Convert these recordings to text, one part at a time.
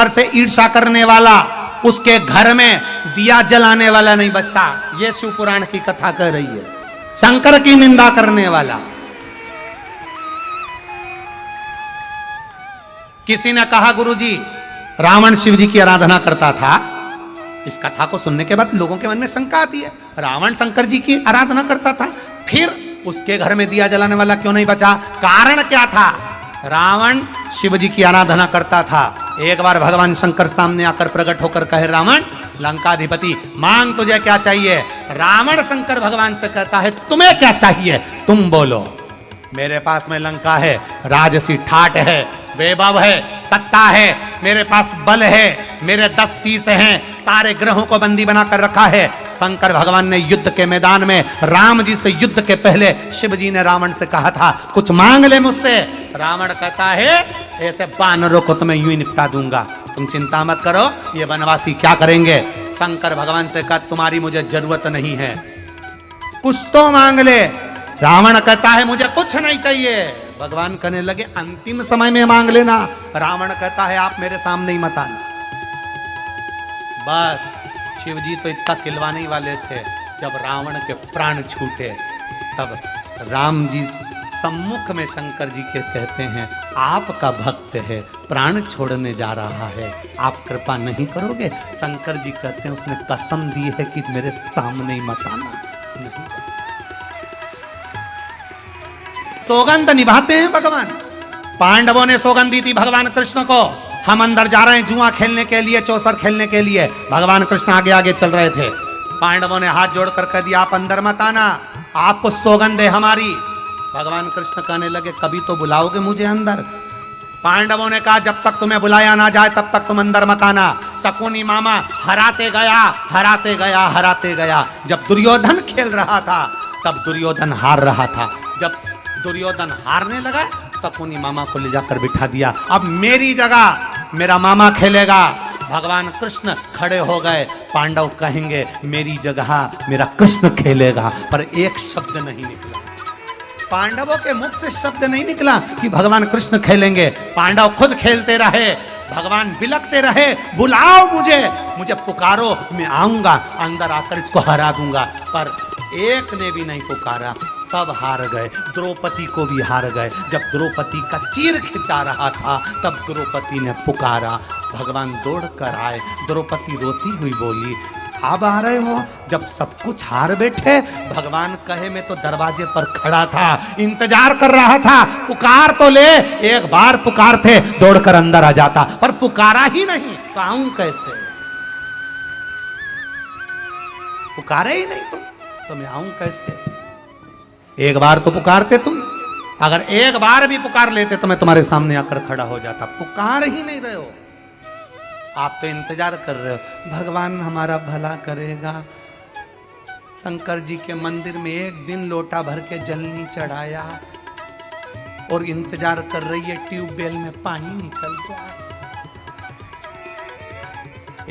शंकर से ईर्ष्या करने वाला, उसके घर में दिया जलाने वाला नहीं बचता। ये शिव पुराण की कथा कह रही है। शंकर की निंदा करने वाला। किसी ने कहा गुरुजी रावण शिव जी की आराधना करता था। इस कथा को सुनने के बाद लोगों के मन में शंका आती है, रावण शंकर जी की आराधना करता था, फिर उसके घर में दिया जलाने वाला क्यों नहीं बचा? कारण क्या था? रावण शिव जी की आराधना करता था। एक बार भगवान शंकर सामने आकर प्रकट होकर कहे, रावण लंकाधिपति मांग तुझे क्या चाहिए? रावण शंकर भगवान से कहता है, तुम्हें क्या चाहिए? तुम बोलो। मेरे पास में लंका है, राजसी ठाट है, वैभव है, सत्ता है, मेरे पास बल है, मेरे 10 शीश हैं, सारे ग्रहों को बंदी बनाकर रखा है। शंकर भगवान ने युद्ध के मैदान में राम जी से युद्ध के पहले शिव जी ने रावण से कहा था, कुछ मांग ले मुझसे। रावण कहता है, ऐसे बानरों को तो मैं यूं ही निपटा दूंगा, तुम चिंता मत करो, ये वनवासी क्या करेंगे। शंकर भगवान से कहा, तुम्हारी मुझे जरूरत नहीं है, कुछ तो मांग ले। रावण कहता है, मुझे कुछ नहीं चाहिए। भगवान कहने लगे, अंतिम समय में मांग लेना। रावण कहता है, आप मेरे सामने ही मत आना। बस शिव जी तो इतना खिलवाने ही वाले थे, जब रावण के प्राण छूटे तब राम जी सम्मुख में शंकर जी के कहते हैं, आपका भक्त है, प्राण छोड़ने जा रहा है, आप कृपा नहीं करोगे? शंकर जी कहते हैं, उसने कसम दी है कि मेरे सामने ही मत आना। नहीं, सौगंध निभाते हैं भगवान। पांडवों ने सौगंध दी थी भगवान कृष्ण को, हम अंदर जा रहे हैं जुआ खेलने के लिए, चौसर खेलने के लिए। भगवान कृष्ण आगे आगे चल रहे थे। पांडवों ने हाथ जोड़कर कह दिया, आप अंदर मत आना, आपको सौगंध है हमारी। भगवान कृष्ण कहने लगे, कभी तो बुलाओगे मुझे अंदर? पांडवों ने कहा, जब तक तुम्हें बुलाया ना जाए तब तक तुम अंदर मत आना। शकुनी मामा हराते गया, हराते गया, हराते गया। जब दुर्योधन खेल रहा था तब दुर्योधन हार रहा था। जब दुर्योधन हारने लगा, शकुनी मामा को ले जाकर बिठा दिया, अब मेरी जगह मेरा मामा खेलेगा। भगवान कृष्ण खड़े हो गए। पांडव कहेंगे, मेरी जगह मेरा कृष्ण खेलेगा, पर एक शब्द नहीं निकला। पांडवों के मुख से शब्द नहीं निकला कि भगवान कृष्ण खेलेंगे। पांडव खुद खेलते रहे, भगवान बिलखते रहे, बुलाओ मुझे, मुझे पुकारो, मैं आऊंगा, अंदर आकर इसको हरा दूंगा। पर एक ने भी नहीं पुकारा, सब हार गए। द्रौपदी को भी हार गए। जब द्रौपदी का चीर खिंचा रहा था तब द्रौपदी ने पुकारा, भगवान दौड़कर आए। द्रौपदी रोती हुई बोली, अब आ रहे हो? जब सब कुछ हार बैठे। भगवान कहे, मैं तो दरवाजे पर खड़ा था, इंतजार कर रहा था, पुकार तो ले। एक बार पुकारते दौड़कर अंदर आ जाता, पर पुकारा ही नहीं तो आऊं कैसे? पुकारे ही नहीं तो मैं आऊं कैसे? एक बार तो पुकारते तुम, अगर एक बार भी पुकार लेते तो मैं तुम्हारे सामने आकर खड़ा हो जाता। पुकार ही नहीं रहे हो, आप तो इंतजार कर रहे हो भगवान हमारा भला करेगा। शंकर जी के मंदिर में एक दिन लोटा भर के जल नहीं चढ़ाया और इंतजार कर रही है ट्यूबवेल में पानी निकल जाए।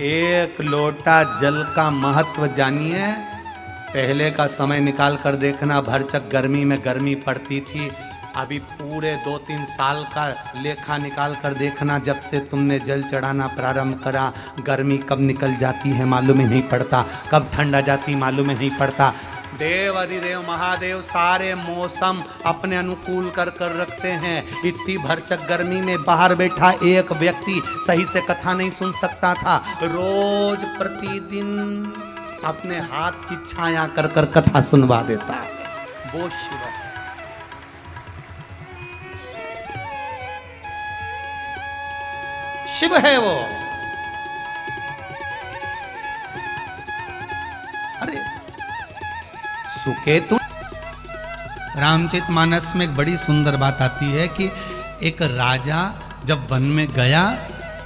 एक लोटा जल का महत्व जानिए। पहले का समय निकाल कर देखना, भरचक गर्मी में गर्मी पड़ती थी। अभी पूरे 2-3 साल का लेखा निकाल कर देखना, जब से तुमने जल चढ़ाना प्रारंभ करा, गर्मी कब निकल जाती है मालूम ही नहीं पड़ता, कब ठंड आ जाती मालूम ही नहीं पड़ता। देव अधिदेव महादेव सारे मौसम अपने अनुकूल कर कर रखते हैं। इतनी भरचक गर्मी में बाहर बैठा एक व्यक्ति सही से कथा नहीं सुन सकता था, रोज प्रतिदिन अपने हाथ की छाया कर कर कथा सुनवा देता है। वो शिव है। शिव है वो। अरे सुकेतु रामचरितमानस में एक बड़ी सुंदर बात आती है कि एक राजा जब वन में गया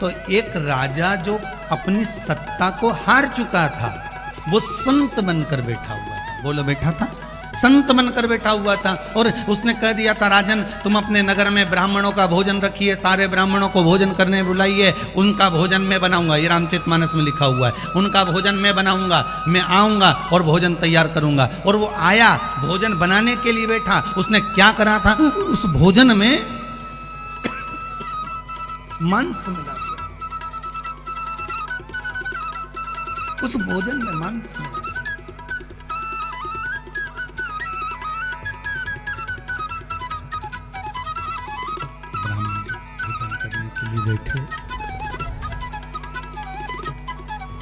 तो एक राजा जो अपनी सत्ता को हार चुका था वो संत बनकर बैठा हुआ था। बोलो बैठा था, संत बनकर बैठा हुआ था। और उसने कह दिया था, राजन तुम अपने नगर में ब्राह्मणों का भोजन रखिए, सारे ब्राह्मणों को भोजन करने बुलाइए, उनका भोजन मैं बनाऊंगा। ये रामचरितमानस में लिखा हुआ है, उनका भोजन मैं बनाऊंगा, मैं आऊंगा और भोजन तैयार करूंगा। और वो आया, भोजन बनाने के लिए बैठा। उसने क्या करा था, उस भोजन में मांस मिला दिया। उस भोजन में मांस मिला।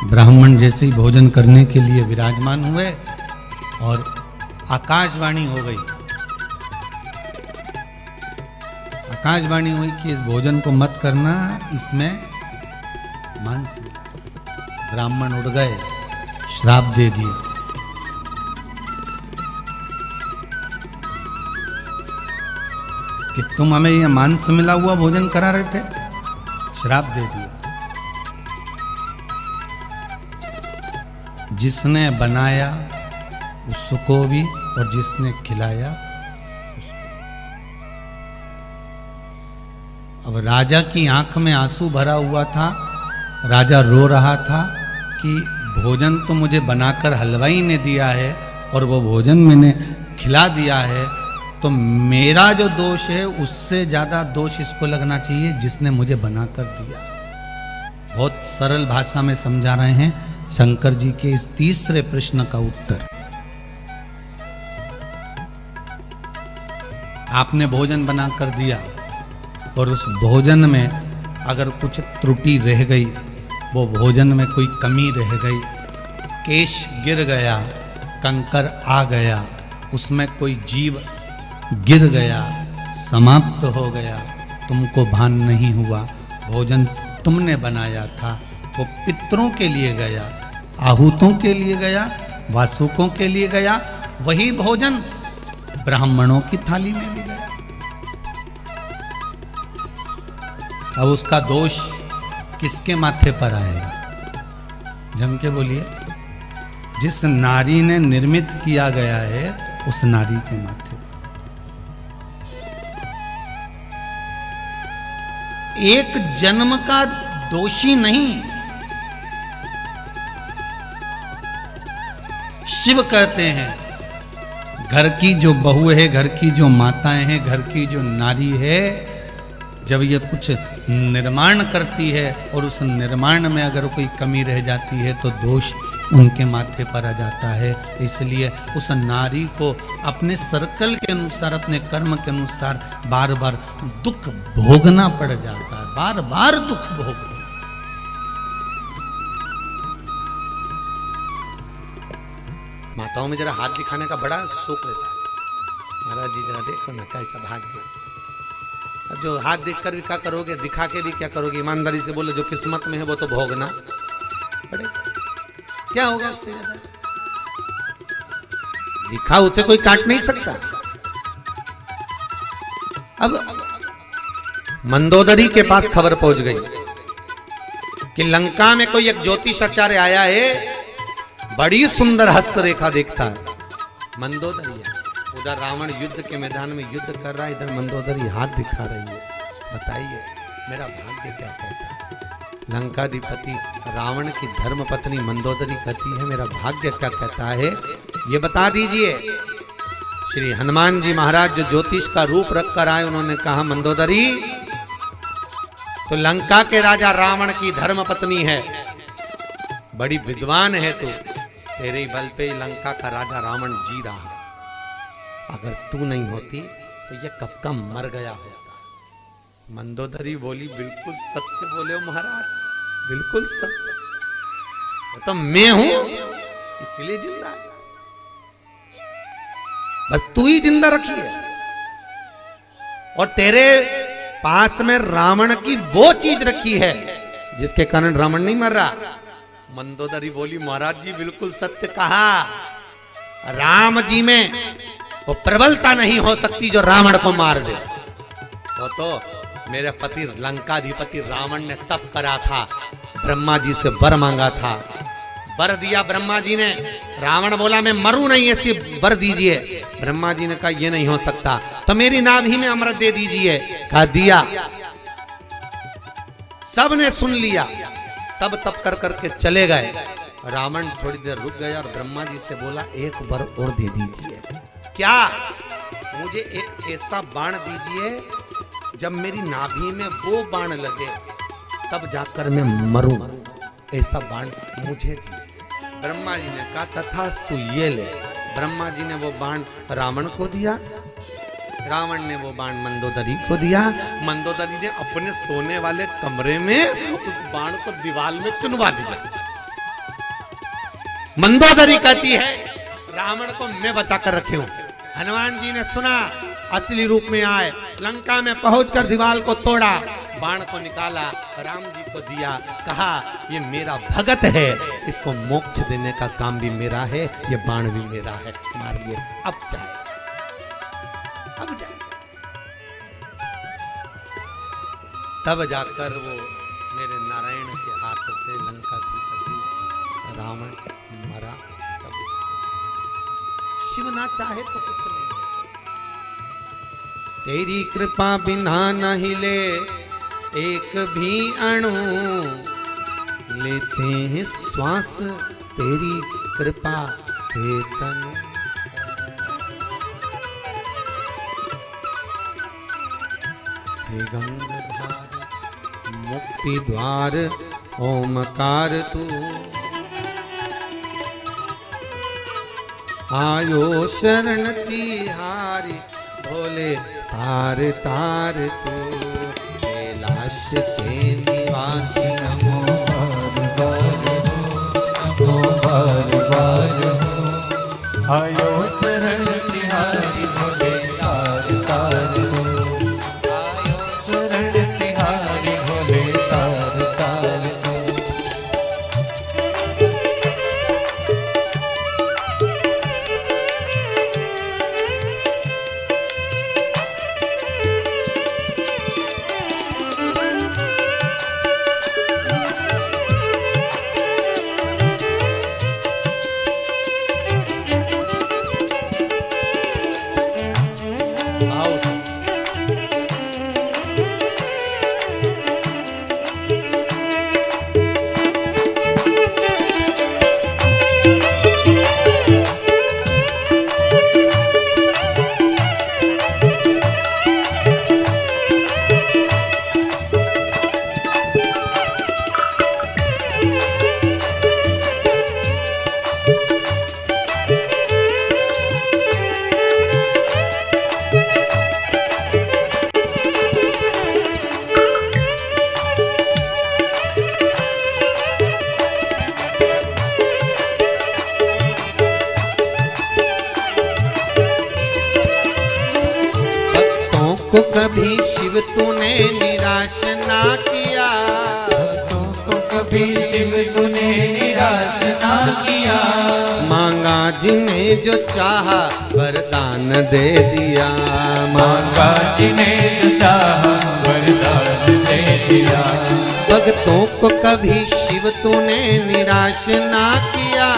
ब्राह्मण जैसे ही भोजन करने के लिए विराजमान हुए और आकाशवाणी हो गई, आकाशवाणी हुई कि इस भोजन को मत करना, इसमें मांस मिला। ब्राह्मण उड़ गए, श्राप दे दिया। कि तुम हमें यह मांस मिला हुआ भोजन करा रहे थे, श्राप दे दिया। जिसने बनाया उसको भी और जिसने खिलाया उसको। अब राजा की आंख में आंसू भरा हुआ था, राजा रो रहा था कि भोजन तो मुझे बनाकर हलवाई ने दिया है और वो भोजन मैंने खिला दिया है, तो मेरा जो दोष है उससे ज्यादा दोष इसको लगना चाहिए जिसने मुझे बनाकर दिया। बहुत सरल भाषा में समझा रहे हैं शंकर जी के इस तीसरे प्रश्न का उत्तर। आपने भोजन बनाकर दिया और उस भोजन में अगर कुछ त्रुटि रह गई, वो भोजन में कोई कमी रह गई, केश गिर गया, कंकर आ गया, उसमें कोई जीव गिर गया, समाप्त हो गया, तुमको भान नहीं हुआ, भोजन तुमने बनाया था, वो पितरों के लिए गया, आहूतों के लिए गया, वासुकों के लिए गया, वही भोजन ब्राह्मणों की थाली में भी गया। अब उसका दोष किसके माथे पर आएगा? जम के बोलिए। जिस नारी ने निर्मित किया गया है उस नारी के माथे। एक जन्म का दोषी नहीं। शिव कहते हैं घर की जो बहू है, घर की जो माताएं हैं, घर की जो नारी है, जब ये कुछ निर्माण करती है और उस निर्माण में अगर कोई कमी रह जाती है तो दोष उनके माथे पर आ जाता है। इसलिए उस नारी को अपने सर्कल के अनुसार, अपने कर्म के अनुसार बार बार दुख भोगना पड़ जाता है, बार बार दुख भोगना। माताओं में जरा हाथ दिखाने का बड़ा शौक रहता है। महाराज जी जरा देखो ना कैसा भाग्य। जो हाथ देखकर भी क्या करोगे, दिखा के भी क्या करोगे? ईमानदारी से बोलो, जो किस्मत में है वो तो भोगना पड़ेगा। क्या होगा उससे ज्यादा? दिखा उसे कोई काट नहीं सकता। अब मंदोदरी के पास खबर पहुंच गई कि लंका में कोई एक ज्योतिषाचार्य आया है, बड़ी सुंदर हस्तरेखा देखता है। मंदोदरी है। उधर रावण युद्ध के मैदान में युद्ध कर रहा है, इधर मंदोदरी हाथ दिखा रही है। बताइए मेरा भाग्य क्या कहता है? लंकाधिपति रावण की धर्म पत्नी मंदोदरी कहती है मेरा भाग्य क्या कहता है, ये बता दीजिए। श्री हनुमान जी महाराज जो ज्योतिष का रूप रख कर आए, उन्होंने कहा मंदोदरी तो लंका के राजा रावण की धर्म पत्नी है, बड़ी विद्वान है तू, तेरे बल पे लंका का राजा रावण जी रहा है। अगर तू नहीं होती तो ये कब का मर गया होता। मंदोदरी बोली बिल्कुल सत्य बोले हो महाराज, बिल्कुल सत्य। तो मैं हूं इसलिए जिंदा है, बस तू ही जिंदा रखी है। और तेरे पास में रावण की वो चीज रखी है जिसके कारण रावण नहीं मर रहा। मंदोदरी बोली महाराज जी बिल्कुल सत्य कहा। राम जी में वो प्रबलता नहीं हो सकती जो रावण को मार दे। वो तो मेरे पति लंकाधिपति रावण ने तप करा था, ब्रह्मा जी से वर मांगा था, वर दिया ब्रह्मा जी ने। रावण बोला मैं मरूं नहीं, ऐसी वर दीजिए। ब्रह्मा जी ने कहा ये नहीं हो सकता, तो मेरी नाभि में अमृत दे दीजिए। कहा दिया। सब ने सुन लिया, सब तप कर करके चले गए। रावण थोड़ी देर रुक गया और ब्रह्मा जी से बोला एक वर और दे दीजिए। क्या? मुझे एक ऐसा बाण दीजिए जब मेरी नाभि में वो बाण लगे तब जाकर मैं मरूं, ऐसा बाण मुझे दीजिए। ब्रह्मा जी ने कहा तथास्तु ये ले। ब्रह्मा जी ने वो बाण रावण को दिया, रावण ने वो बाण मंदोदरी को दिया। मंदोदरी ने अपने सोने वाले कमरे में उस बाण को दीवार में चुनवा दिया। मंदोदरी कहती है रावण को मैं बचा कर रखी हूं। हनुमान जी ने सुना, असली रूप में आए, लंका में पहुंचकर दीवार को तोड़ा, बाण को निकाला, राम जी को दिया, कहा ये मेरा भगत है, इसको मोक्ष देने का काम भी मेरा है, ये बाण भी मेरा है, मारिए अब जाए, अब जाए। तब जाकर वो मेरे नारायण के हाथ से लंका की रावण मरा। तब शिव ना चाहे तो कुछ नहीं हो सकता। तेरी कृपा बिना न हिले एक भी अणु, लेते हैं श्वास तेरी कृपा से तनु। हे गंगाधार मुक्ति द्वार ओमकार तू, आयो शरण तिहारी भोले तार तार तू। कैलाश के निवासी नमो बार बार हो, आयो शरण तिहारी भोले तार तार हो, आयो शरण तिहारी भोले तार तार हो। को कभी शिव तूने निराश ना किया, भक्तों को कभी शिव तूने निराश ना किया। मांगा जिन्हें जो चाहा वरदान दे दिया, मांगा जिन्हें जो चाहा वरदान दे दिया। भक्तों को कभी शिव तूने निराश ना किया,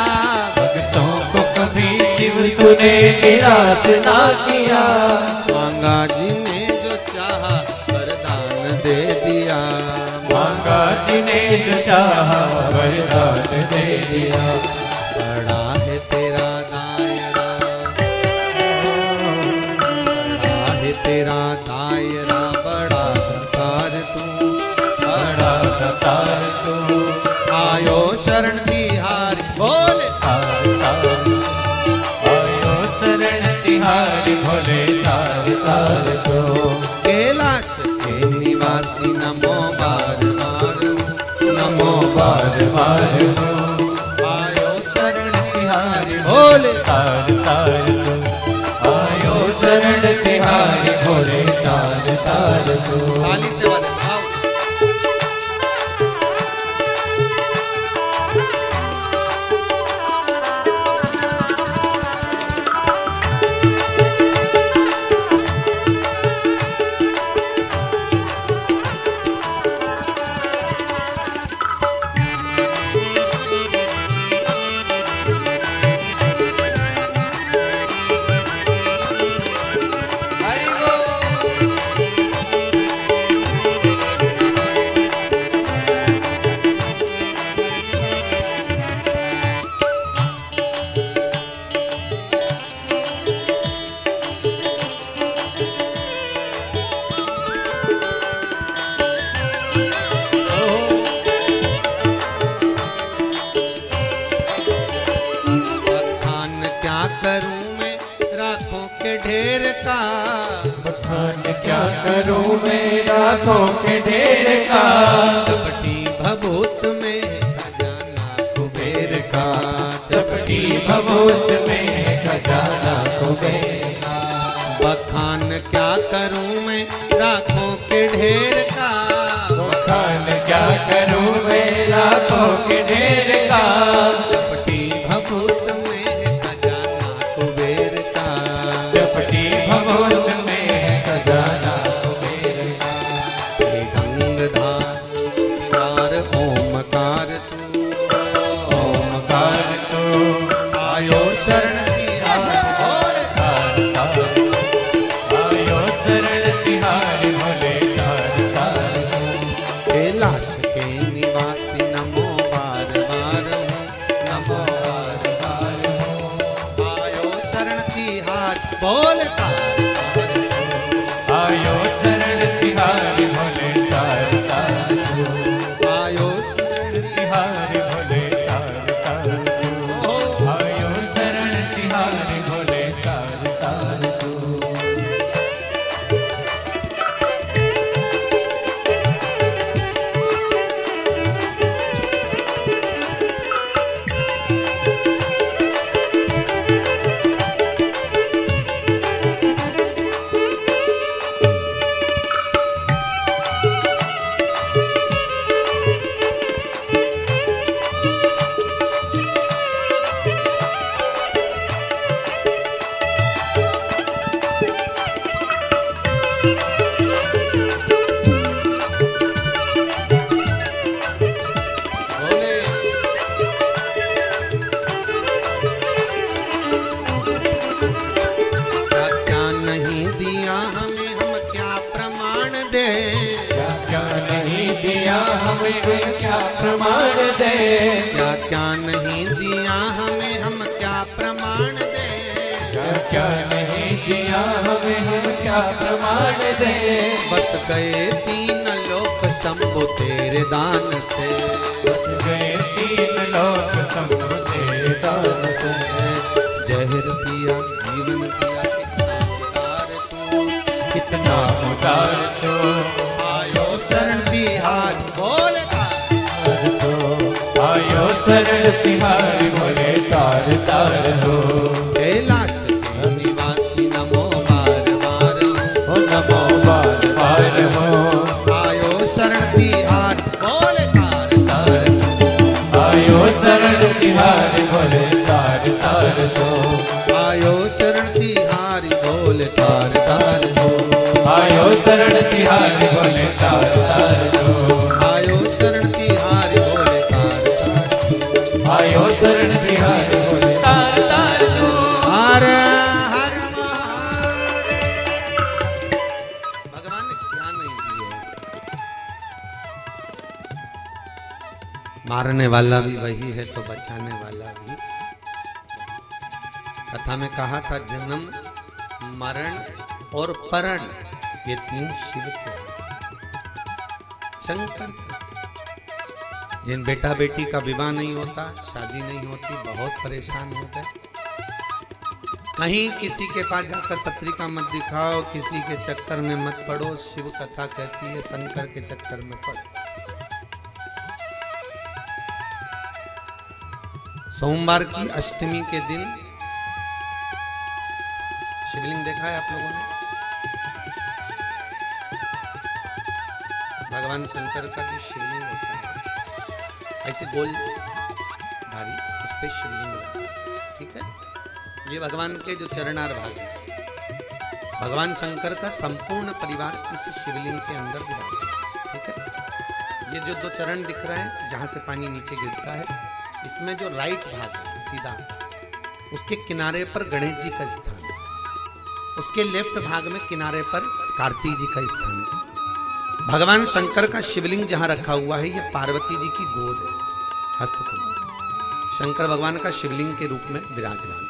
भक्तों को कभी शिव तूने निराश ना किया। मांगा जिन्हें जो चाहा वरदान दे दिया, मांगा जिन्हें जो चाहा वरदान दे दिया। बड़ा है तेरा दायरा, बड़ा है तेरा दायरा, बड़ा दातार तू, बड़ा दातार तू, आयो शरण तिहारी बोले आयो शरण तिहारी भोले तार तार तो। कैलाश के निवासी नमो बार बार, नमो बार बार हो, आयो शरण तिहारी भोले तार तार तो। आयो शरण तिहारी भोले तार तार तो। ताली से वाले आओ। लाखों के ढेर का, चपटी भभूत में खजाना कुबेर का, चपटी भभूत में खजाना कुबेर का, बखान क्या करूं मैं लाखों के ढेर का, बखान क्या करूं मैं लाखों के ढेर का, चपटी भभूत में खजाना कुबेर का, चपटी भभूत में खजाना कुबेर का, हे गंगधार ओमकार तू, ओमकार तू आयो शरण तिहार और तार तार, आयो शरण तिहारी भोले तार तार, कैलाश के निवासी नमो बार बार हूँ, नमो बार बार हो, आयो शरण तिहार बोल तार आयो शरण तिहारी भोले तार तार, आयो तिहारी भोले तार तार, आयो शरण तिहारी भोले तार तार। बोले क्या क्या नहीं दिया हमें हम क्या प्रमाण दे, क्या क्या नहीं दिया हमें क्या प्रमाण दे, क्या क्या नहीं दिया हमें हम क्या प्रमाण दे, क्या क्या नहीं दिया हमें हम क्या प्रमाण दे, बस गए तीन लोक शंभु तेरे दान से, बस गए तीन लोक शंभु तेरे दान से, जहर पिया जीवन पिया कितना उदार तू, कितना उदार तो आयो शरण तिहार बोल तार, तो आयो शरण तिहारी भोले तार तार हो, कैलाश के निवासी नमो बार बार हूँ, हो नमो बार बार हो, आयो शरण तिहार बोल तार तार तो आयो शरण तिहारी भोले तार तार तो, आयो शरण तिहारी बोल तार तार हो, आयो शरण तिहारी भोले तार तार तो, आयो शरण तिहारी बोल तार तार, आयो शरण तिहारी भोले तार तार तो, हर हर भगवान ने क्या नहीं दिया, मारने वाला भी वही है तो बचाने वाला भी। कथा में कहा था जन्म मरण और परण ये तीन शिव के हैं। शंकर जिन बेटा बेटी का विवाह नहीं होता, शादी नहीं होती, बहुत परेशान हो गए। कहीं किसी के पास जाकर पत्रिका मत दिखाओ, किसी के चक्कर में मत पड़ो। शिव कथा कहती है शंकर के चक्कर में पड़ो। सोमवार की अष्टमी के दिन शिवलिंग देखा है आप लोगों ने? भगवान शंकर का जो शिवलिंग होता है ऐसे गोल धारी, उस पे शिवलिंग होता है, ठीक है। ये भगवान के जो चरणार भाग है, भगवान शंकर का संपूर्ण परिवार इस शिवलिंग के अंदर विराजमान है, ठीक है। ये जो दो चरण दिख रहे हैं जहां से पानी नीचे गिरता है, इसमें जो राइट भाग है सीधा, उसके किनारे पर गणेश जी का स्थान है। उसके लेफ्ट भाग में किनारे पर कार्तिक जी का स्थान है। भगवान शंकर का शिवलिंग जहां रखा हुआ है, यह पार्वती जी की गोद है, हस्तकमल। शंकर भगवान का शिवलिंग के रूप में विराजमान।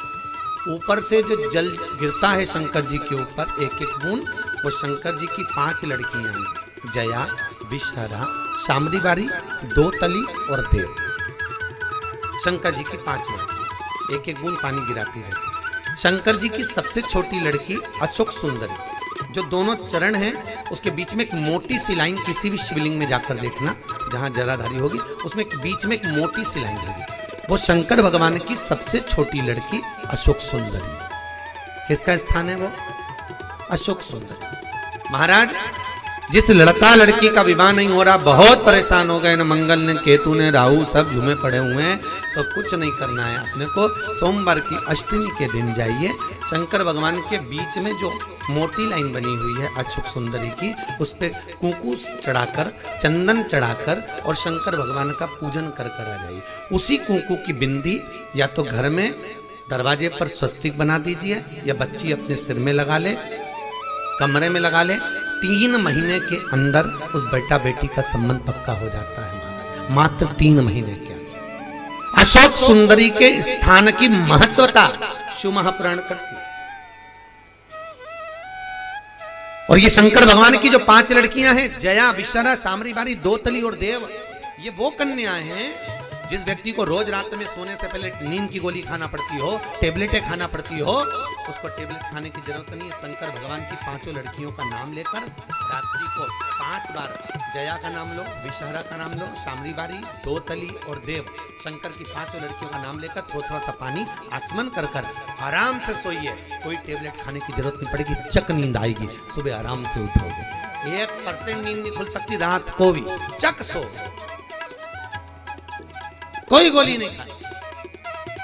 ऊपर से जो जल गिरता है शंकर जी के ऊपर, एक एक बूंद, वो शंकर जी की 5 लड़कियां हैं, जया, विषहरा, शामरीबारी, दो तली और देव। शंकर जी की 5 लड़की एक एक बूंद पानी गिराती रहती। शंकर जी की सबसे छोटी लड़की अशोक सुंदरी, जो दोनों चरण हैं उसके बीच में एक मोटी सी लाइन, किसी भी शिवलिंग में जाकर देखना जहां जराधारी होगी, उसमें एक बीच में एक मोटी सी लाइन होगी, वो शंकर भगवान की सबसे छोटी लड़की अशोक सुंदरी। किसका स्थान है वो? अशोक सुंदरी। महाराज जिस लड़का लड़की का विवाह नहीं हो रहा, बहुत परेशान हो गए, न मंगल ने केतु ने राहु सब झूमे पड़े हुए हैं, तो कुछ नहीं करना है अपने को। सोमवार की अष्टमी के दिन जाइए, शंकर भगवान के बीच में जो मोटी लाइन बनी हुई है अशोक सुंदरी की, उस पे कुंकू चढ़ाकर, चंदन चढ़ाकर और शंकर भगवान का पूजन कर कर आ जाइए। उसी कुंकू की बिंदी या तो घर में दरवाजे पर स्वस्तिक बना दीजिए, या बच्ची अपने सिर में लगा ले, कमरे में लगा ले। 3 महीने के अंदर उस बेटा बेटी का संबंध पक्का हो जाता है। मात्र 3 महीने के अंदर। अशोक सुंदरी के स्थान की महत्वता शिव महापुराण करती है। और ये शंकर भगवान की जो 5 लड़कियां हैं, जया, विशरा, सामरी बारी, दोतली और देव, ये वो कन्याएं हैं जिस व्यक्ति को रोज रात में सोने से पहले नींद की गोली खाना पड़ती हो, टेबलेटें खाना पड़ती हो, उसको टेबलेट खाने की जरूरत नहीं है। शंकर भगवान की 5 लड़कियों का नाम लेकर रात्रि को 5 बार जया का नाम लो, विशहरा का नाम लो, सामरी बारी, दोतली और देव, शंकर की 5 लड़कियों का नाम लेकर थोड़ा सा पानी आचमन कर कर आराम से सोइए। कोई टेबलेट खाने की जरूरत नहीं पड़ेगी, चक नींद आएगी, सुबह आराम से उठोगे। 1% नींद नहीं खुल सकती रात को भी, चक सो, कोई गोली नहीं खाई,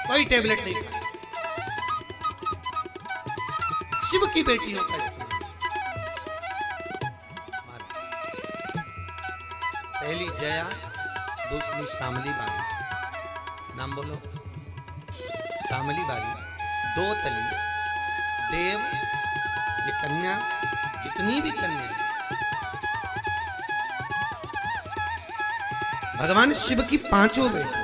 कोई टेबलेट नहीं खाई। शिव की बेटियों का पहली जया, दूसरी शामली बारी, नाम बोलो, शामली बारी, दोतली, देव, ये कन्या, जितनी भी कन्या भगवान शिव की 5 बेटी।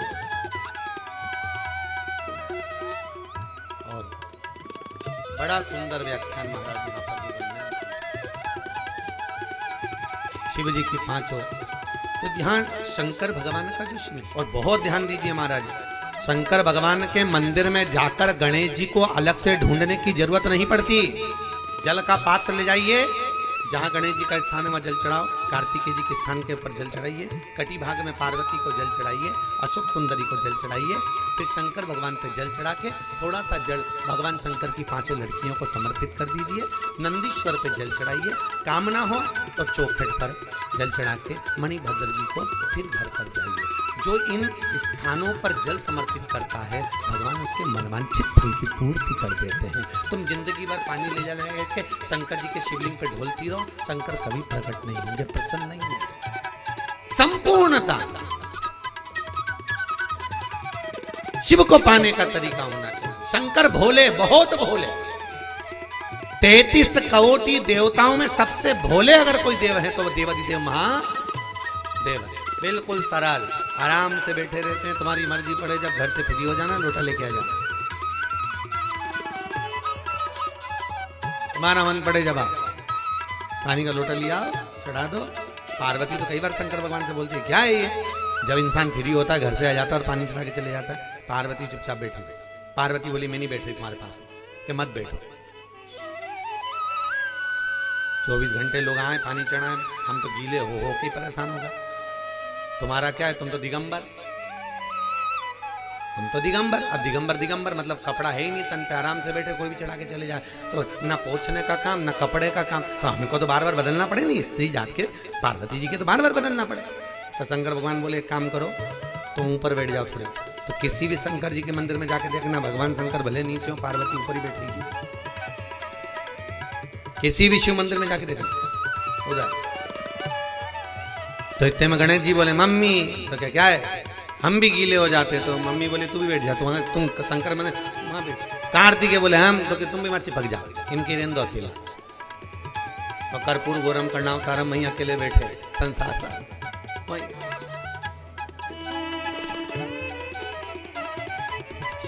बड़ा सुंदर व्याख्यान महाराज यहाँ पर भी शिव जी की 5। तो ध्यान शंकर भगवान का जो शिव, और बहुत ध्यान दीजिए महाराज, शंकर भगवान के मंदिर में जाकर गणेश जी को अलग से ढूंढने की जरूरत नहीं पड़ती। जल का पात्र ले जाइए, जहाँ गणेश जी का स्थान है वहाँ जल चढ़ाओ, कार्तिकेय जी के स्थान के ऊपर जल चढ़ाइए, कटी भाग में पार्वती को जल चढ़ाइए, अशोक सुंदरी को जल चढ़ाइए, फिर शंकर भगवान पे जल चढ़ा के थोड़ा सा जल भगवान शंकर की 5 लड़कियों को समर्पित कर दीजिए। नंदीश्वर पे जल चढ़ाइए, कामना हो तो चौखट पर जल चढ़ा के मणिभद्र जी को फिर घर पर जाइए। जो इन स्थानों पर जल समर्पित करता है, भगवान उसके मनवांछित फल की पूर्ति कर देते हैं। तुम जिंदगी भर पानी ले जाने के शंकर जी के शिवलिंग पे ढोलती रहो, शंकर कभी प्रकट नहीं होंगे, प्रसन्न नहीं होंगे। संपूर्णता शिव को पाने का तरीका होना चाहिए। शंकर भोले, बहुत भोले, 33 करोड़ देवताओं में सबसे भोले अगर कोई देव है तो वो देवाधिदेव महादेव है। बिल्कुल सरल, आराम से बैठे रहते हैं, तुम्हारी मर्जी पड़े जब घर से फ्री हो जाना, लोटा लेके आ जाना, तुम्हारा मन पड़े जब आप पानी का लोटा लिया चढ़ा दो। पार्वती तो कई बार शंकर भगवान से बोलती है क्या है ये, जब इंसान फ्री होता है घर से आ जाता है और पानी चढ़ा के चले जाता है। पार्वती चुपचाप बैठी थी। पार्वती बोली मैं नहीं बैठ रही तुम्हारे पास, कि मत बैठो, 24 घंटे लोग आए पानी चढ़ाए, हम तो गीले हो के परेशान हो गए। तुम्हारा क्या है, तुम तो दिगंबर, तुम तो दिगंबर। अब दिगंबर मतलब कपड़ा है ही नहीं तन पे, आराम से बैठे कोई भी चढ़ा के चले जाए, तो ना पोछने का काम ना कपड़े का काम, तो हमको तो बार बार बदलना पड़े नहीं, स्त्री जात के पार्वती जी के तो बार बार बदलना पड़े। तो शंकर भगवान बोले एक काम करो, तुम ऊपर बैठ जाओ थोड़े। तो किसी भी शंकर जी के मंदिर में जाके देखना, भगवान शंकर भले नीचे हो, पार्वती ऊपर ही बैठेगी। किसी भी शिव मंदिर में जाके देखना हो जाए। तो इतने में गणेश जी बोले मम्मी, तो क्या है, हम भी गीले हो जाते। तो मम्मी बोले तू भी बैठ जा, तुम शंकर मंदिर वहां बैठ। कार्तिकेय बोले हम, तो कि तुम भी मत चिपक जाओ, इनके रेन दो अकेला। और कर्पूर गोरम कर्णावतारम वहीं अकेले बैठे संसार साथ।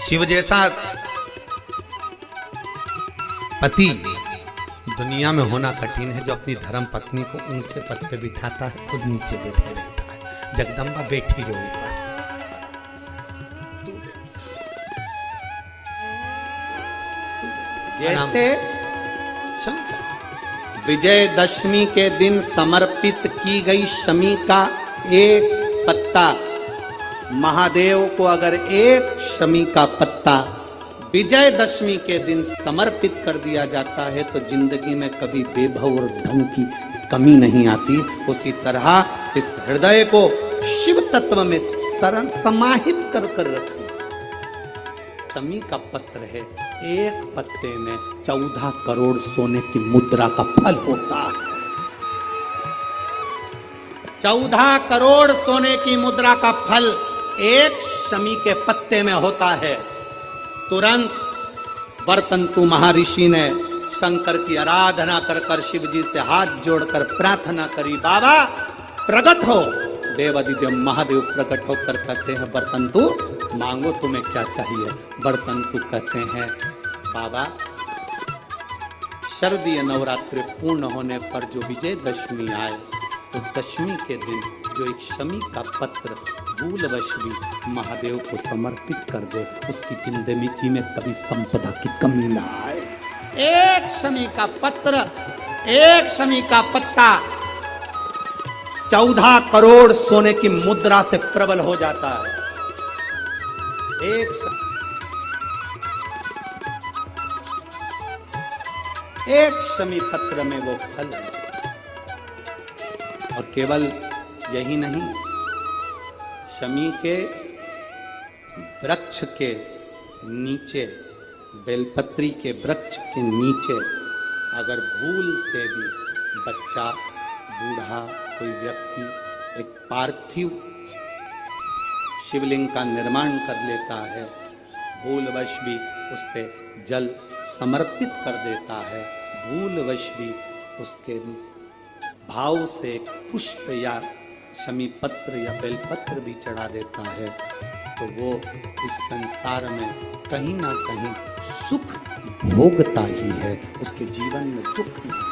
शिव जैसा पति दुनिया में होना कठिन है, जो अपनी धर्म पत्नी को ऊंचे पद पे बिठाता है, खुद नीचे बैठे रहता है। जगदम्बा बैठी रहो ऊपर, जैसे शंकर विजयदशमी के दिन समर्पित की गई शमी का एक पत्ता, महादेव को अगर एक शमी का पत्ता विजयदशमी के दिन समर्पित कर दिया जाता है तो जिंदगी में कभी बेभव और धन की कमी नहीं आती। उसी तरह इस हृदय को शिव तत्व में शरण समाहित कर कर रखना। शमी का पत्र है, एक पत्ते में 14 करोड़ सोने की मुद्रा का फल होता है। 14 करोड़ सोने की मुद्रा का फल एक शमी के पत्ते में होता है। तुरंत वर्तंतु महर्षि ने शंकर की आराधना कर कर शिव जी से हाथ जोड़कर प्रार्थना करी, बाबा प्रकट हो। देवादिदेव महादेव प्रकट होकर कहते हैं, वर्तंतु मांगो तुम्हें क्या चाहिए। वर्तंतु कहते हैं, बाबा शरदीय नवरात्रि पूर्ण होने पर जो विजयदशमी आए, उस दशमी के दिन जो एक शमी का पत्र भूलवश भी महादेव को समर्पित कर दे, उसकी जिंदगी में कभी संपदा की कमी ना आए। एक शमी का पत्र, एक शमी का पत्ता 14 करोड़ सोने की मुद्रा से प्रबल हो जाता है। एक शमी पत्र में वो फल है। और केवल यही नहीं, शमी के वृक्ष के नीचे, बेलपत्री के वृक्ष के नीचे अगर भूल से भी बच्चा, बूढ़ा, कोई व्यक्ति एक पार्थिव शिवलिंग का निर्माण कर लेता है, भूलवश भी उस पे जल समर्पित कर देता है, भूलवश भी उसके भाव से पुष्प या शमी पत्र या बेलपत्र भी चढ़ा देता है, तो वो इस संसार में कहीं ना कहीं सुख भोगता ही है, उसके जीवन में दुख नहीं।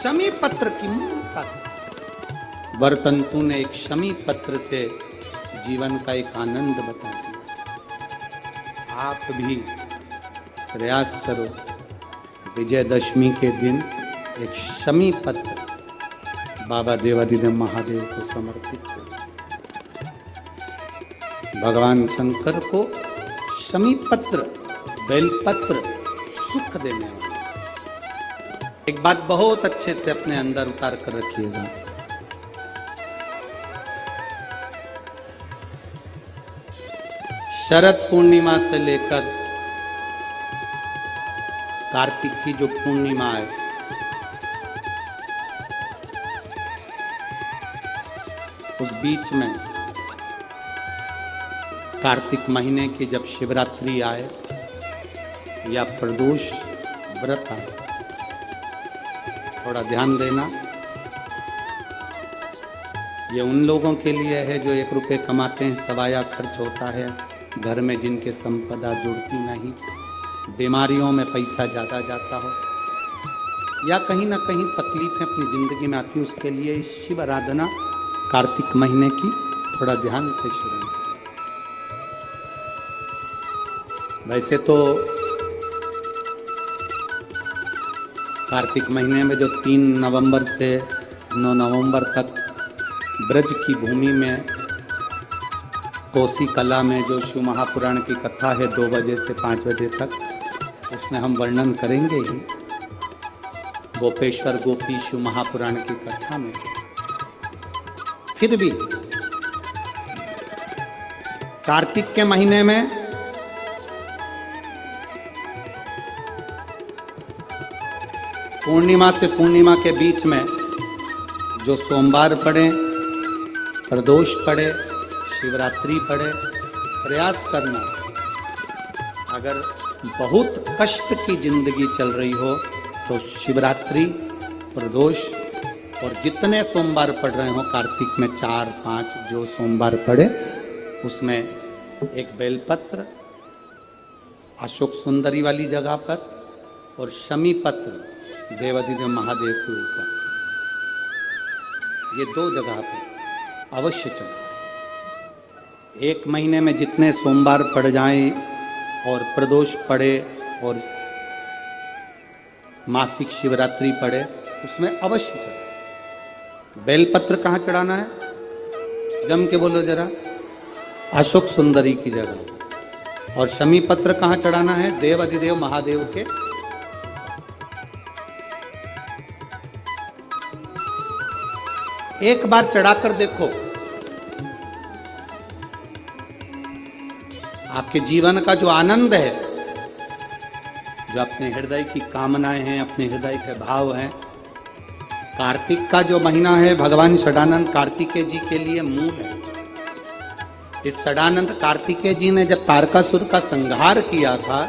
शमी पत्र की मूलता, वर्तंतु ने एक शमी पत्र से जीवन का एक आनंद बता दिया। आप भी प्रयास करो, विजयदशमी के दिन एक शमी पत्र बाबा देवादिदेव महादेव को समर्पित करो। भगवान शंकर को शमी पत्र, बेलपत्र सुख देने वाला। एक बात बहुत अच्छे से अपने अंदर उतार कर रखिएगा, शरद पूर्णिमा से लेकर कार्तिक की जो पूर्णिमा है, उस बीच में कार्तिक महीने की जब शिवरात्रि आए या प्रदोष व्रत आए, थोड़ा ध्यान देना। ये उन लोगों के लिए है जो 1 रुपये कमाते हैं, सवाया खर्च होता है, घर में जिनके संपदा जुड़ती नहीं, बीमारियों में पैसा ज़्यादा जाता हो, या कहीं ना कहीं तकलीफें अपनी ज़िंदगी में आती, उसके लिए शिव आराधना कार्तिक महीने की थोड़ा ध्यान से शुरू। वैसे तो कार्तिक महीने में जो 3 नवंबर से 9 नवंबर तक ब्रज की भूमि में कोसी कला में जो शिव महापुराण की कथा है 2 बजे से 5 बजे तक, उसमें हम वर्णन करेंगे ही। गोपेश्वर गोपी शिव महापुराण की कथा में फिर भी कार्तिक के महीने में पूर्णिमा से पूर्णिमा के बीच में जो सोमवार पड़े, प्रदोष पड़े, शिवरात्रि पड़े, प्रयास करना। अगर बहुत कष्ट की जिंदगी चल रही हो तो शिवरात्रि, प्रदोष और जितने सोमवार पड़ रहे हो कार्तिक में 4-5 जो सोमवार पड़े, उसमें एक बेलपत्र अशोक सुंदरी वाली जगह पर और शमी पत्र देवादिदेव महादेव के ऊपर, ये 2 जगह पर अवश्य चलो। 1 महीने में जितने सोमवार पड़ जाएं और प्रदोष पड़े और मासिक शिवरात्रि पड़े, उसमें अवश्य चढ़ाना। बेलपत्र कहाँ चढ़ाना है? जम के बोलो जरा। अशोक सुंदरी की जगह। और शमी पत्र कहाँ चढ़ाना है? देव अधिदेव महादेव के। एक बार चढ़ाकर देखो, आपके जीवन का जो आनंद है, जो अपने हृदय की कामनाएं हैं, अपने हृदय के भाव हैं। कार्तिक का जो महीना है भगवान षडानंद कार्तिकेय जी के लिए मूल है। इस षडानंद कार्तिकेय जी ने जब तारकासुर का संहार किया था,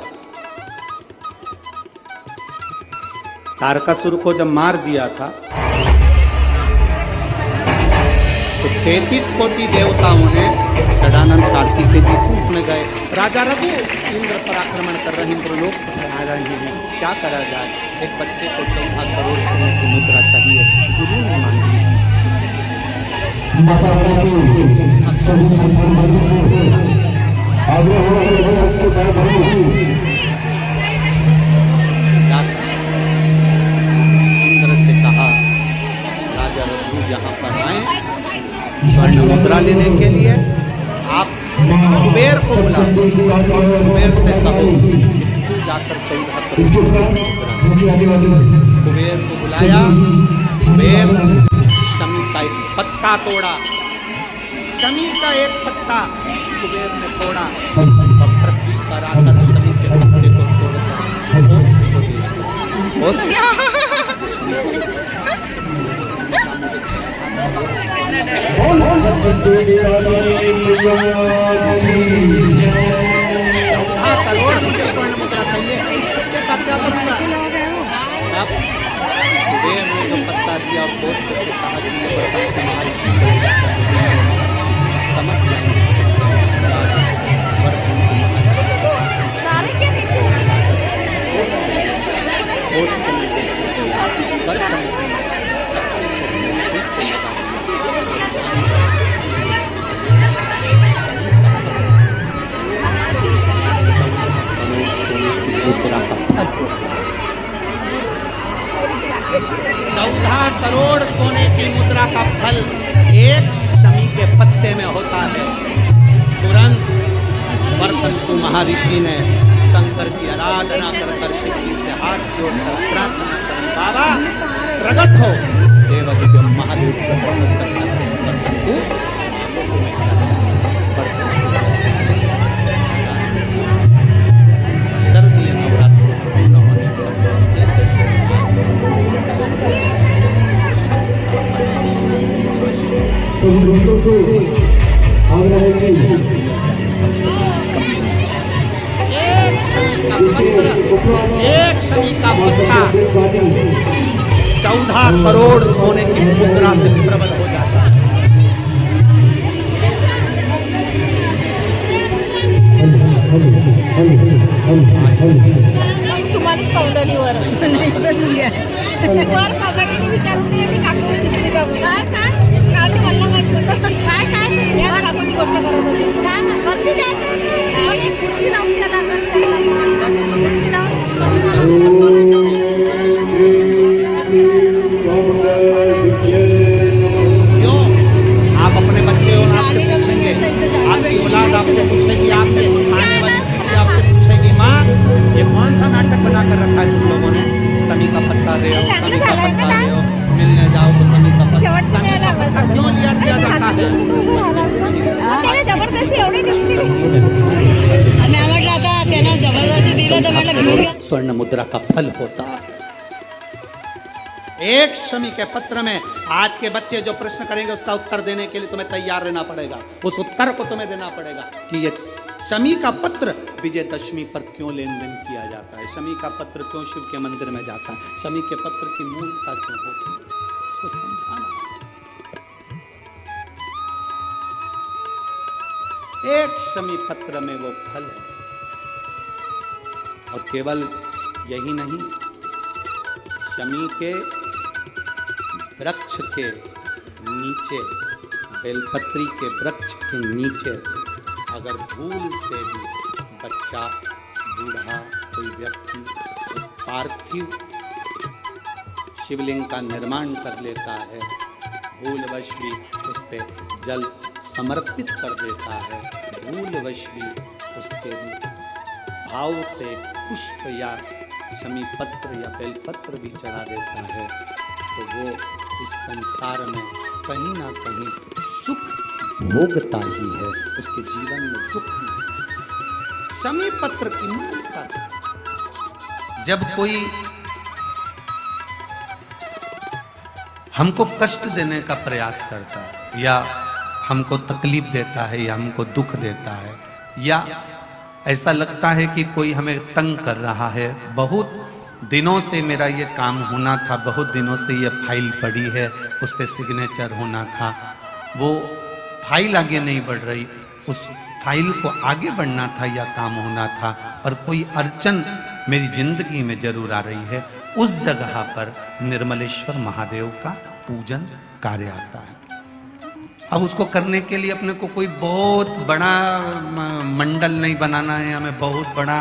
तारकासुर को जब मार दिया था, तो 33 कोटि देवताओं ने षडानंद कार्तिकेय जी कूप में गए। राजा रघु इंद्र पर आक्रमण कर रहे, इंद्रलोक पर आ रहे हैं, क्या करा जाए? एक बच्चे को 14 करोड़ सोने की मुद्रा चाहिए, गुरु ने मांगी। माता की सभी संसार मर्दों से आग्रह हो रहा है उसके साथ इंद्र से कहा, राजा रघु यहाँ पर आए स्वर्ण मुद्रा लेने के लिए। आप कुबेर को बुलाओ, कुबेर से कहो तू जाकर 14 करोड़। कुबेर को बुलाया, कुबेर शमी का एक पत्ता तोड़ा, शमी का एक पत्ता कुबेर ने तोड़ा और पृथ्वी पर आकर शमी के पत्ते को तोड़कर ओस को दिया। ओस करोड़ मुझे स्वर्ण मुद्रा चाहिए, इस पत्ते का क्या करूंगा? अब कुबेर ने जो पत्ता दिया और दोस्त से कहा कि ये बता तुम्हारी समझ जाएंगे। मुद्रा का फल 14 करोड़ सोने की मुद्रा का फल एक शमी के पत्ते में होता है। तुरंत वर्तंतु महर्षि ने शंकर की आराधना कर शिव जी से हाथ जोड़कर प्रार्थना करी, बाबा प्रकट हो। देव महादेव प्रकट करते वर्तंतु शरदीय नवरात्रि पूर्ण होने पर एक शमी का पत्ता 14 करोड़ सोने की मुद्रा से प्रबल हो जाता है। तुम्हारी कौंडलीवर नाही तर घ्या वर पापाटीने विचारून गेली काकू किती बाबू काय काय काल मला माहिती काय काय या काकूनी गोष्ट करत होती काय करती जायचं मग एक कुर्सी लावून त्याला कुर्सी क्यों? आप अपने बच्चे और आपसे पूछेंगे, आपकी औलाद आपसे पूछेगी, आपके आने वाली पीढ़ी आपसे पूछेगी, माँ ये कौन सा नाटक बना कर रखा है तुम लोगों ने? शमी का पत्ता दे हो, शमी का पत्ता दे हो, मिलने जाओ तो शमी का पत्ता क्यों लिया दिया जाता है? जबरदस्ती एवढी दिसती आम्ही आवडला आता त्यानं जबरदस्ती दिलं तर म्हटलं घेऊन घ्या स्वर्ण मुद्रा का फल होता है। एक शमी के पत्र में आज के बच्चे जो प्रश्न करेंगे उसका उत्तर देने के लिए तुम्हें तैयार रहना पड़ेगा। उस उत्तर को तुम्हें देना पड़ेगा कि ये शमी का पत्र विजयदशमी पर क्यों लेन देन किया जाता है, शमी का पत्र क्यों शिव के मंदिर में जाता है, शमी के पत्र की मूलता क्यों होती है, तो समझाना। एक शमी पत्र में वो फल है। और केवल यही नहीं, शमी के वृक्ष के नीचे, बेलपत्री के वृक्ष के नीचे अगर भूल से भी बच्चा, बूढ़ा, कोई व्यक्ति पार्थिव शिवलिंग का निर्माण कर लेता है, भूलवश भी उस पे जल समर्पित कर देता है, भूलवश भी उसके भाव से पुष्प या शमी पत्र या बेलपत्र भी चढ़ा देता है, तो वो इस संसार में कहीं ना कहीं सुख भोगता ही है, उसके जीवन में दुख नहीं। शमी पत्र की मूलता, जब कोई हमको कष्ट देने का प्रयास करता है या हमको तकलीफ देता है या हमको दुख देता है या ऐसा लगता है कि कोई हमें तंग कर रहा है, बहुत दिनों से मेरा ये काम होना था, बहुत दिनों से ये फाइल पड़ी है, उस पर सिग्नेचर होना था, वो फाइल आगे नहीं बढ़ रही, उस फाइल को आगे बढ़ना था या काम होना था, पर कोई अड़चन मेरी जिंदगी में जरूर आ रही है, उस जगह पर निर्मलेश्वर महादेव का पूजन कार्य आता है। अब उसको करने के लिए अपने को कोई बहुत बड़ा मंडल नहीं बनाना है, हमें बहुत बड़ा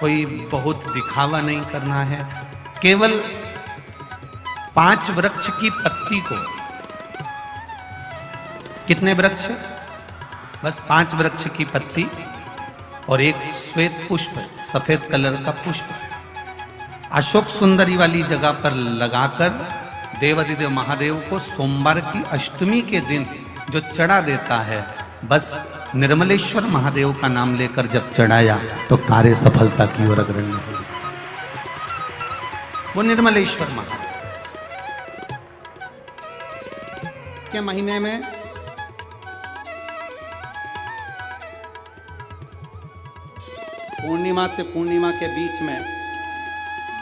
कोई बहुत दिखावा नहीं करना है, केवल 5 वृक्ष की पत्ती को, कितने वृक्ष, बस 5 वृक्ष की पत्ती और एक श्वेत पुष्प, सफेद कलर का पुष्प अशोक सुंदरी वाली जगह पर लगाकर देवाधिदेव महादेव को सोमवार की अष्टमी के दिन जो चढ़ा देता है, बस निर्मलेश्वर महादेव का नाम लेकर जब चढ़ाया तो कार्य सफलता की ओर अग्रणी हो। वो निर्मलेश्वर महादेव के महीने में पूर्णिमा से पूर्णिमा के बीच में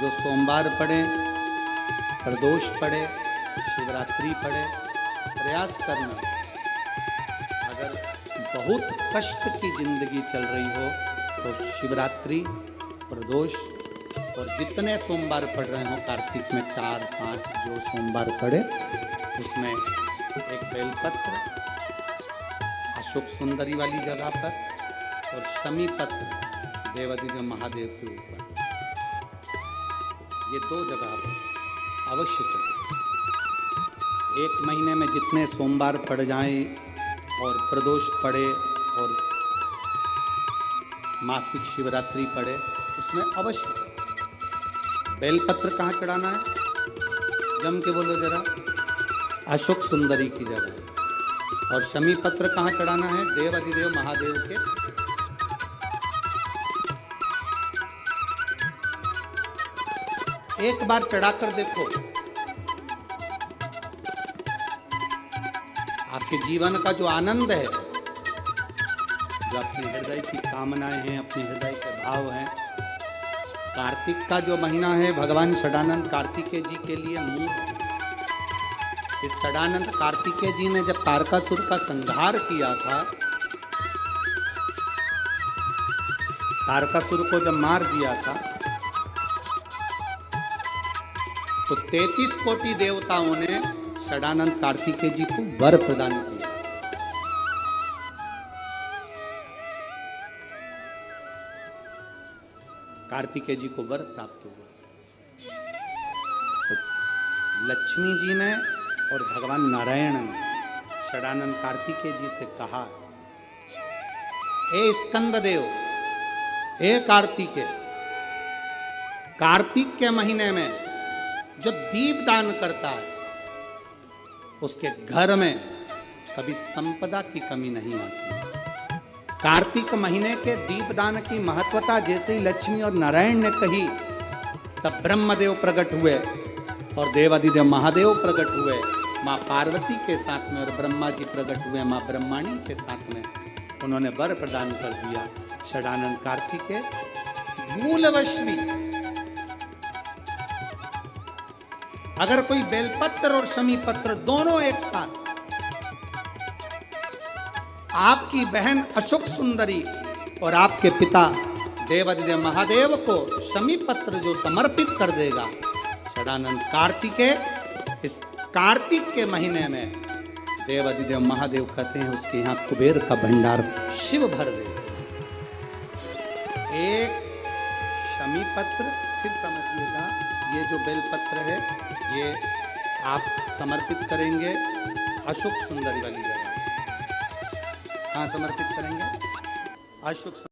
जो सोमवार पड़े, प्रदोष पड़े, शिवरात्रि पड़े, प्रयास करना, अगर बहुत कष्ट की जिंदगी चल रही हो तो शिवरात्रि, प्रदोष और जितने सोमवार पड़ रहे हो, कार्तिक में 4-5 जो सोमवार पड़े, उसमें एक बेलपत्र अशोक सुंदरी वाली जगह पर और शमी पत्र देवाधिदेव महादेव के ऊपर, ये 2 जगह पर अवश्य चले। एक महीने में जितने सोमवार पड़ जाएं और प्रदोष पड़े और मासिक शिवरात्रि पड़े, उसमें अवश्य बेलपत्र कहाँ चढ़ाना है, जम के बोलो जरा, अशोक सुंदरी की जगह, और शमी पत्र कहाँ चढ़ाना है, देवाधिदेव महादेव के एक बार चढ़ाकर देखो, आपके जीवन का जो आनंद है, जो अपने हृदय की कामनाएं हैं, अपने हृदय के भाव हैं, कार्तिक का जो महीना है भगवान षडानंद कार्तिकेय जी के लिए मूल है। इस षडानंद कार्तिकेय जी ने जब तारकासुर का संहार किया था, तारकासुर को जब मार दिया था, तो 33 कोटि देवताओं ने षडानंद कार्तिकेय जी को वर प्रदान किया। कार्तिकेय जी को वर प्राप्त हुआ। तो लक्ष्मी जी ने और भगवान नारायण ने षडानंद कार्तिकेय जी से कहा, हे स्कंद देव, हे कार्तिकेय, कार्तिक के महीने में जो दीप दान करता है उसके घर में कभी संपदा की कमी नहीं आती। कार्तिक महीने के दीपदान की महत्वता जैसे ही लक्ष्मी और नारायण ने कही, तब ब्रह्मदेव प्रकट हुए और देवाधिदेव महादेव प्रकट हुए माँ पार्वती के साथ में, और ब्रह्मा जी प्रकट हुए माँ ब्रह्माणी के साथ में। उन्होंने वर प्रदान कर दिया। षडानंद कार्तिकेय मूलवश भी अगर कोई बेलपत्र और शमी पत्र दोनों एक साथ, आपकी बहन अशोक सुंदरी और आपके पिता देवाधिदेव महादेव को शमी पत्र जो समर्पित कर देगा, षडानंद कार्तिकेय इस कार्तिक के महीने में देवाधिदेव महादेव कहते हैं उसके यहाँ कुबेर का भंडार शिव भर देगा। एक शमी पत्र, फिर समझिएगा ये जो बेलपत्र है ये आप समर्पित करेंगे अशोक सुंदरी वाली जगह। कहाँ समर्पित करेंगे? अशोक